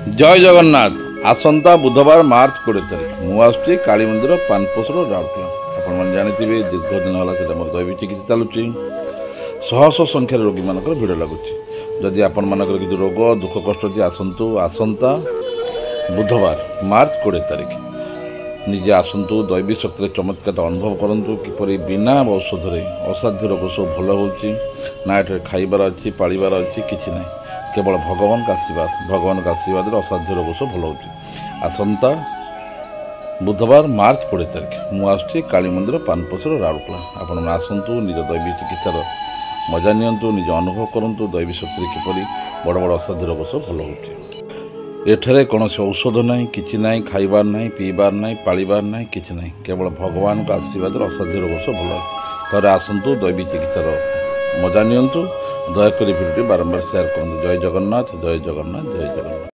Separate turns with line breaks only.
जय जगन्नाथ। आसंता बुधवार मार्च 20 तारीख मुझे काली मंदिर पानपोसर राउरकेला आपने जानते दीर्घ दिन है मोर दैवी चिकित्सा चलुची शह शह संख्यार रोगी मान भिड़ लगुच जदि आपण मानकर किसी रोग दुख कष्ट अच्छी आसतु आसंता बुधवार मार्च 20 तारीख निजे आसतु दैवी शक्ति चमत्कार अनुभव करूँ किपर बिना औषध असाध्य रोग सब भल होना ये खाइबार अच्छी पालिबार अच्छी किसी ना केवल भगवान का आशीर्वाद असाध्य रोग सब भल हो आसंता बुधवार मार्च 20 तारीख मुझे काली मंदिर पानपोसर राउरकेला आपण आसतु निज दैवी चिकित्सार मजा नियंतु निज अनुभव करूँ दैवी शक्ति किपर बड़ बड़ असाध्य रोग सब भल हो एठारे कौन औषध ना कि ना खाइबार ना पीबार ना पालिबार ना कि ना केवल भगवान का आशीर्वाद असाध्य रोग सब भल थे आसतु दैवी चिकित्सार मजा नियंतु दयाकोरी भिडियो बारंबार शेयर करूँ। जय जगन्नाथ जय जगन्नाथ जय जगन्नाथ।